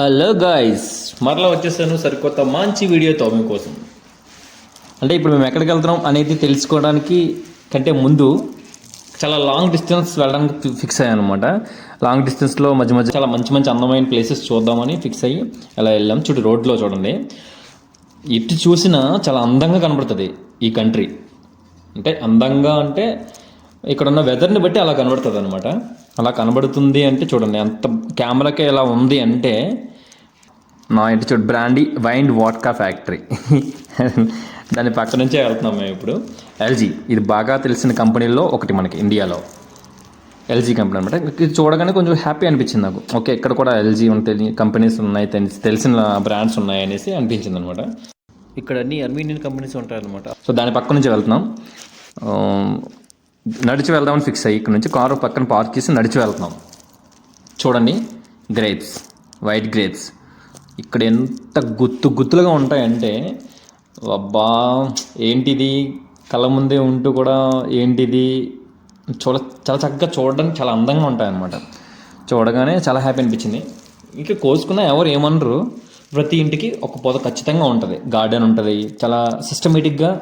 Hello guys, మరలా వచ్చేసాను సరికొత్త మంచి వీడియోతో మీకోసం. అంటే ఇప్పుడు మేము ఎక్కడికి వెళ్తున్నాం అనేది తెలుసుకోవడానికి కంటే ముందు చాలా లాంగ్ డిస్టెన్స్ వెళ్ళడానికి ఫిక్స్ అయ్యాను అనమాట. లాంగ్ డిస్టెన్స్లో మధ్య మధ్య చాలా మంచి మంచి అందమైన ప్లేసెస్ చూద్దామని ఫిక్స్ అయ్యి అలా వెళ్ళాం. రోడ్లో చూడండి, ఇటు చూసినా చాలా అందంగా కనబడుతుంది ఈ కంట్రీ. అంటే అందంగా అంటే ఇక్కడ ఉన్న వెదర్ని బట్టి అలా కనబడుతుంది అనమాట. అలా కనబడుతుంది అంటే చూడండి, అంత కెమెరాకే ఎలా ఉంది అంటే నా ఇంటి చూడు బ్రాండీ వైన్ వాడ్కా ఫ్యాక్టరీ. దాని పక్క నుంచే వెళ్తున్నాం మేము ఇప్పుడు. ఎల్జీ, ఇది బాగా తెలిసిన కంపెనీల్లో ఒకటి మనకి ఇండియాలో. ఎల్జీ కంపెనీ అనమాట. ఇది చూడగానే కొంచెం హ్యాపీ అనిపించింది నాకు. ఓకే, ఇక్కడ కూడా ఎల్జీ కంపెనీస్ ఉన్నాయి, తెలిసిన బ్రాండ్స్ ఉన్నాయి అనేసి అనిపించింది అనమాట. ఇక్కడ అన్ని అర్మీనియన్ కంపెనీస్ ఉంటాయన్నమాట. సో దాని పక్క నుంచి వెళ్తున్నాం. నడిచి వెళ్దామని ఫిక్స్ అయ్యి ఇక్కడ నుంచి కారు పక్కన పార్క్ చేసి నడిచి వెళ్తున్నాం. చూడండి, గ్రేప్స్, వైట్ గ్రేప్స్ ఇక్కడ ఎంత గుత్తులుగా ఉంటాయంటే అబ్బా ఏంటిది, కళ్ళ ముందే ఉంటూ కూడా ఏంటిది చాలా చక్కగా చూడడానికి చాలా అందంగా ఉంటాయన్నమాట. చూడగానే చాలా హ్యాపీ అనిపించింది. ఇక కోసుకున్న ఎవరు ఏమనరు. ప్రతి ఇంటికి ఒక పొద ఖచ్చితంగా ఉంటుంది, గార్డెన్ ఉంటుంది. చాలా సిస్టమేటిక్గా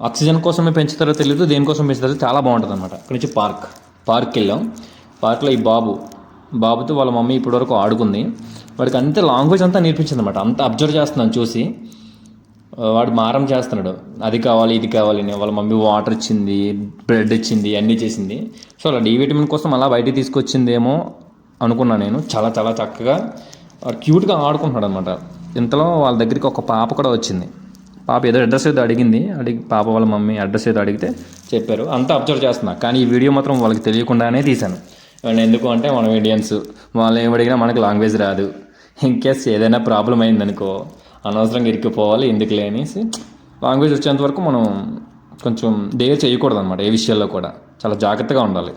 ఆక్సిజన్ కోసమే పెంచుతారో తెలియదు, దేనికోసం పెంచుతారో చాలా బాగుంటుంది అనమాట. ఇక్కడ నుంచి పార్క్కి వెళ్ళాం. పార్క్లో ఈ బాబుతో వాళ్ళ మమ్మీ ఇప్పటివరకు ఆడుకుంది. వాడికి అంతే లాంగ్వేజ్ అంతా నేర్పించింది అనమాట. అంతా అబ్జర్వ్ చేస్తున్నాను చూసి. వాడు మారం చేస్తున్నాడు, అది కావాలి ఇది కావాలి అని. వాళ్ళ మమ్మీ వాటర్ ఇచ్చింది, బ్రెడ్ ఇచ్చింది, అన్నీ చేసింది. సో అలా డి విటమిన్ కోసం అలా బయటికి తీసుకొచ్చిందేమో అనుకున్నాను నేను. చాలా చాలా చక్కగా క్యూట్గా ఆడుకుంటున్నాడు అనమాట. ఇంతలో వాళ్ళ దగ్గరికి ఒక పాప కూడా వచ్చింది. పాప ఏదో అడ్రస్ ఏదో పాప వాళ్ళ మమ్మీ అడ్రస్ ఏదో అడిగితే చెప్పారు. అంతా అబ్జర్వ్ చేస్తున్నా, కానీ ఈ వీడియో మాత్రం వాళ్ళకి తెలియకుండానే తీశాను. ఎందుకు అంటే మనం ఇండియన్స్, వాళ్ళు ఏమి అడిగినా మనకి లాంగ్వేజ్ రాదు. ఇన్కేస్ ఏదైనా ప్రాబ్లం అయిందనుకో అనవసరంగా ఇరికిపోవాలి, ఎందుకులే అనేసి లాంగ్వేజ్ వచ్చేంత వరకు మనం కొంచెం డేర్ చేయకూడదు అనమాట. ఏ విషయాల్లో కూడా చాలా జాగ్రత్తగా ఉండాలి.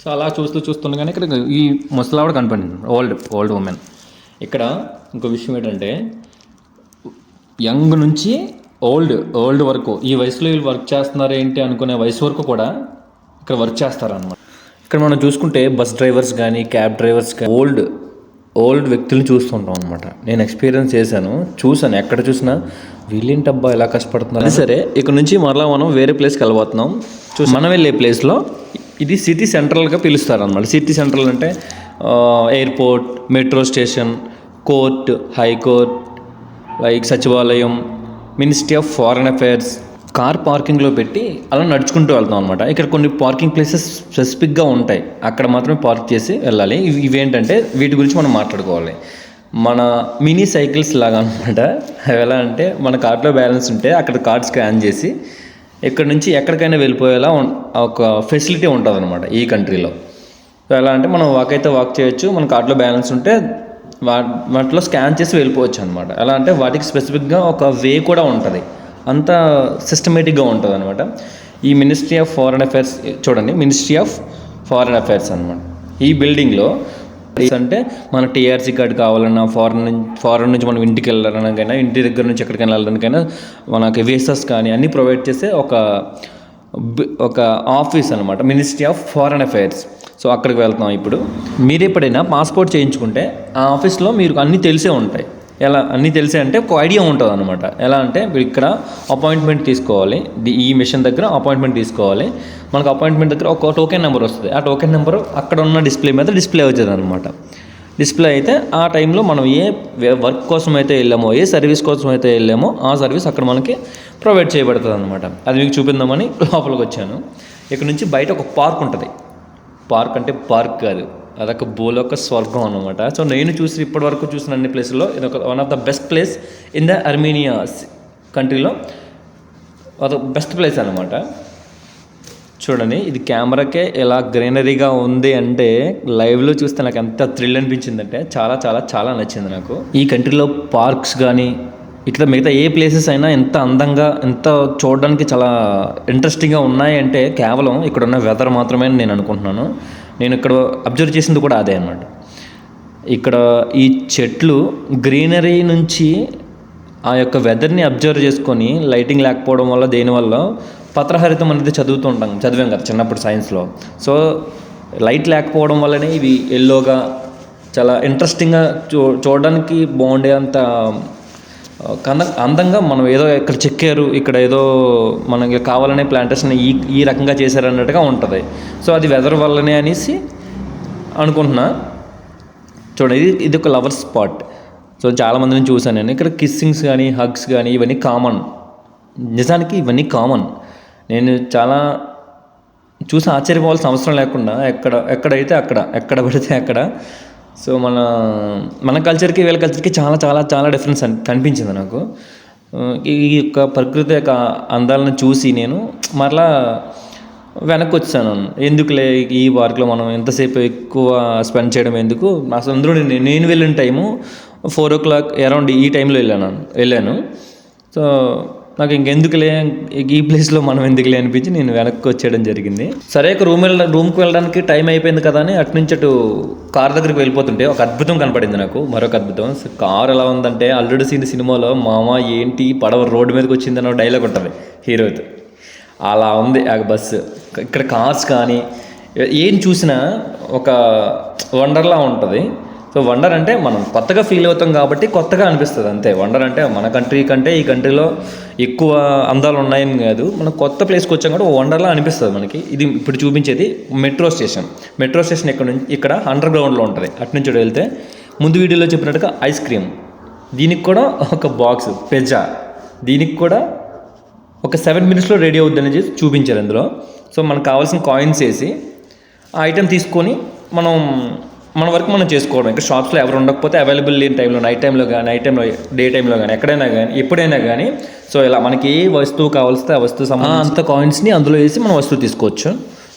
సో అలా చూస్తుండగానే ఇక్కడ ఈ ముసలావిడ కనపడింది, ఓల్డ్ ఉమెన్. ఇక్కడ ఇంకో విషయం ఏంటంటే యంగ్ నుంచి ఓల్డ్ వరకు, ఈ వయసులో వీళ్ళు వర్క్ చేస్తున్నారు ఏంటి అనుకునే వయసు వరకు కూడా ఇక్కడ వర్క్ చేస్తారనమాట. ఇక్కడ మనం చూసుకుంటే బస్ డ్రైవర్స్ కానీ క్యాబ్ డ్రైవర్స్ కానీ ఓల్డ్ వ్యక్తులను చూస్తుంటాం అనమాట. నేను ఎక్స్పీరియన్స్ చూశాను ఎక్కడ చూసినా వీళ్ళేంటబ్బా ఎలా కష్టపడుతున్నారు. సరే, ఇక్కడ నుంచి మరలా మనం వేరే ప్లేస్కి వెళ్ళబోతున్నాం. మనం వెళ్ళే ప్లేస్లో ఇది సిటీ సెంట్రల్గా పిలుస్తారనమాట. సిటీ సెంట్రల్ అంటే airport, metro station, court, high court, like సచివాలయం, ministry of foreign affairs. Car పార్కింగ్లో పెట్టి అలా నడుచుకుంటూ వెళ్తాం అనమాట. ఇక్కడ కొన్ని పార్కింగ్ ప్లేసెస్ స్పెసిఫిక్గా ఉంటాయి, అక్కడ మాత్రమే పార్క్ చేసి వెళ్ళాలి. ఇవేంటంటే వీటి గురించి మనం మాట్లాడుకోవాలి. మన మినీ సైకిల్స్ లాగా అనమాట. ఎలా అంటే మన కార్ట్లో బ్యాలెన్స్ ఉంటే అక్కడ కార్డ్ స్కాన్ చేసి ఇక్కడ నుంచి ఎక్కడికైనా వెళ్ళిపోయేలా ఒక ఫెసిలిటీ ఉంటుంది అనమాట ఈ కంట్రీలో. ఎలా అంటే మనం వాక్ చేయొచ్చు, మన కార్ట్లో బ్యాలెన్స్ ఉంటే వాటిలో స్కాన్ చేసి వెళ్ళిపోవచ్చు అనమాట. ఎలా అంటే వాటికి స్పెసిఫిక్గా ఒక వే కూడా ఉంటుంది, అంత సిస్టమేటిక్గా ఉంటుంది అనమాట. ఈ మినిస్ట్రీ ఆఫ్ ఫారెన్ అఫైర్స్ చూడండి, మినిస్ట్రీ ఆఫ్ ఫారెన్ అఫైర్స్ అనమాట. ఈ బిల్డింగ్లో అంటే మన టీఆర్సీ కార్డు కావాలన్నా, ఫారెన్ నుంచి మనం ఇంటికి వెళ్ళడానికైనా, ఇంటి దగ్గర నుంచి ఎక్కడికైనా వెళ్ళడానికైనా మనకి వీసాస్ కానీ అన్నీ ప్రొవైడ్ చేసే ఒక ఆఫీస్ అనమాట, ministry of foreign affairs. So అక్కడికి వెళ్తున్నాం ఇప్పుడు. మీరు ఎప్పుడైనా పాస్పోర్ట్ చేయించుకుంటే ఆ ఆఫీస్లో మీరు అన్నీ తెలిసే ఉంటాయి. ఎలా అన్నీ తెలిసే అంటే ఒక ఐడియా ఉంటుంది అనమాట. ఎలా అంటే మీరు ఇక్కడ అపాయింట్మెంట్ తీసుకోవాలి, ఈ మిషన్ దగ్గర అపాయింట్మెంట్ తీసుకోవాలి. మనకు అపాయింట్మెంట్ దగ్గర ఒక టోకెన్ నెంబర్ వస్తుంది. ఆ టోకెన్ నెంబర్ అక్కడ ఉన్న డిస్ప్లే మీద డిస్ప్లే అవుతుంది అనమాట. డిస్ప్లే అయితే ఆ టైంలో మనం ఏ వర్క్ కోసం అయితే వెళ్ళామో, ఏ సర్వీస్ కోసం అయితే వెళ్ళామో ఆ సర్వీస్ అక్కడ మనకి ప్రొవైడ్ చేయబడుతుంది అనమాట. అది మీకు చూపిందామని లోపలికి వచ్చాను. ఇక్కడ నుంచి బయట ఒక పార్క్ ఉంటుంది. పార్క్ అంటే పార్క్ కాదు, అదొక భూలోక స్వర్గం అనమాట. సో నేను ఇప్పటివరకు చూసిన అన్ని ప్లేసుల్లో ఇది one of the best place in the Armenia కంట్రీలో. అదొక బెస్ట్ ప్లేస్ అనమాట. చూడండి, ఇది కెమెరాకే ఎలా గ్రీనరీగా ఉంది అంటే లైవ్లో చూస్తే నాకు ఎంత థ్రిల్ అనిపించిందంటే చాలా చాలా చాలా నచ్చింది నాకు. ఈ కంట్రీలో పార్క్స్ కానీ ఇట్లా మిగతా ఏ ప్లేసెస్ అయినా ఎంత అందంగా, ఎంత చూడడానికి చాలా ఇంట్రెస్టింగ్గా ఉన్నాయంటే కేవలం ఇక్కడ ఉన్న వెదర్ మాత్రమే నేను అనుకుంటున్నాను. నేను ఇక్కడ అబ్జర్వ్ చేసింది కూడా అదే అనమాట. ఇక్కడ ఈ చెట్లు గ్రీనరీ నుంచి ఆ యొక్క వెదర్ని అబ్జర్వ్ చేసుకొని, లైటింగ్ లేకపోవడం వల్ల దేనివల్ల పత్రహరితం అనేది చదివాం కదా చిన్నప్పుడు సైన్స్లో. సో లైట్ లేకపోవడం వల్లనే ఇవి ఎల్లోగా చాలా ఇంట్రెస్టింగ్గా చూడడానికి బాగుండే అంత అందంగా మనం ఏదో ఇక్కడ చెక్కారు, ఇక్కడ ఏదో మనకి కావాలనే ప్లాంటేషన్ ఈ రకంగా చేశారు అన్నట్టుగా ఉంటుంది. సో అది వెదర్ వల్లనే అనేసి అనుకుంటున్నా. చూడండి, ఇది ఒక లవర్ స్పాట్. సో చాలామందిని చూశాను నేను. ఇక్కడ కిస్సింగ్స్ కానీ హగ్స్ కానీ ఇవన్నీ కామన్. నిజానికి ఇవన్నీ కామన్. నేను చాలా చూసి ఆశ్చర్యపోవాల్సిన అవసరం లేకుండా ఎక్కడైతే ఎక్కడ పడితే అక్కడ. సో మన కల్చర్కి వీళ్ళ కల్చర్కి చాలా చాలా చాలా డిఫరెన్స్ కనిపించింది నాకు. ఈ యొక్క ప్రకృతి యొక్క అందాలను చూసి నేను మరలా వెనక్కి వచ్చాను. ఎందుకులే ఈ పార్క్లో మనం ఎంతసేపు ఎక్కువ స్పెండ్ చేయడం ఎందుకు. అసలు అందరూ నేను వెళ్ళిన టైము 4 o'clock అరౌండ్ ఈ టైంలో వెళ్ళాను. సో నాకు ఇంకెందుకులే ఈ ప్లేస్లో మనం ఎందుకులే అనిపించి నేను వెనక్కి వచ్చేయడం జరిగింది. సరే, ఒక రూమ్కి వెళ్ళడానికి టైం అయిపోయింది కదా అని అటు కార్ దగ్గరికి వెళ్ళిపోతుంటే ఒక అద్భుతం కనపడింది నాకు. మరొక అద్భుతం. కార్ ఎలా ఉందంటే అల్లుడు సినిమాలో మామ ఏంటి పడవ రోడ్డు మీదకి వచ్చిందన్న డైలాగ్ ఉంటుంది హీరోతో. అలా ఉంది ఆ బస్సు. ఇక్కడ కార్స్ కానీ ఏం చూసినా ఒక వండర్లా ఉంటుంది. సో వండర్ అంటే మనం కొత్తగా ఫీల్ అవుతాం కాబట్టి కొత్తగా అనిపిస్తుంది అంతే. వండర్ అంటే మన కంట్రీ కంటే ఈ కంట్రీలో ఎక్కువ అందాలు ఉన్నాయని కాదు, మనం కొత్త ప్లేస్కి వచ్చాం కూడా వండర్లా అనిపిస్తుంది మనకి. ఇది ఇప్పుడు చూపించేది మెట్రో స్టేషన్. ఇక్కడ అండర్ గ్రౌండ్లో ఉంటుంది. అటు వెళ్తే ముందు వీడియోలో చెప్పినట్టుగా ఐస్ క్రీమ్, దీనికి కూడా ఒక బాక్స్ పిజ్జా, దీనికి కూడా ఒక 7 minutesలో రెడీ అవుద్దని చూపించారు అందులో. సో మనకు కావాల్సిన కాయిన్స్ వేసి ఆ ఐటెం తీసుకొని మన వరకు మనం చేసుకోవడం. ఇక్కడ షాప్స్లో ఎవరు ఉండకపోతే అవైలబుల్ లేని టైంలో నైట్ టైంలో డే టైంలో కానీ ఎక్కడైనా కానీ ఎప్పుడైనా కానీ సో ఇలా మనకి ఏ వస్తువు కావాల్స్తే ఆ వస్తువు అంత కాయిన్స్ని అందులో వేసి మనం వస్తువు తీసుకోవచ్చు.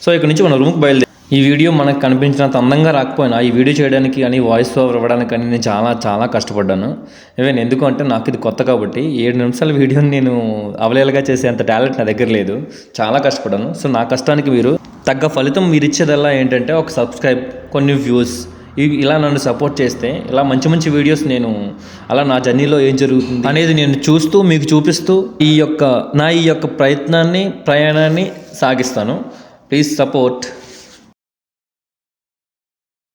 సో ఇక్కడ నుంచి మన రూమ్కి బయలుదేరి ఈ వీడియో మనకు కనిపించినంత అందంగా రాకపోయినా ఈ వీడియో చేయడానికి కానీ వాయిస్ ఓవర్ ఇవ్వడానికి కానీ నేను చాలా చాలా కష్టపడ్డాను. ఎందుకు అంటే నాకు ఇది కొత్త కాబట్టి 7 నిమిషాల వీడియోని నేను అవలేలుగా చేసే అంత టాలెంట్ నా దగ్గర లేదు. చాలా కష్టపడ్డాను. సో నా కష్టానికి మీరు తగ్గ ఫలితం మీరు ఇచ్చేదల్లా ఏంటంటే ఒక సబ్స్క్రైబ్, కొన్ని వ్యూస్, ఇలా నన్ను సపోర్ట్ చేస్తే ఇలా మంచి మంచి వీడియోస్ నేను అలా నా జర్నీలో ఏం జరుగుతుంది అనేది నేను చూస్తూ మీకు చూపిస్తూ ఈ యొక్క ప్రయాణాన్ని సాగిస్తాను. Please support.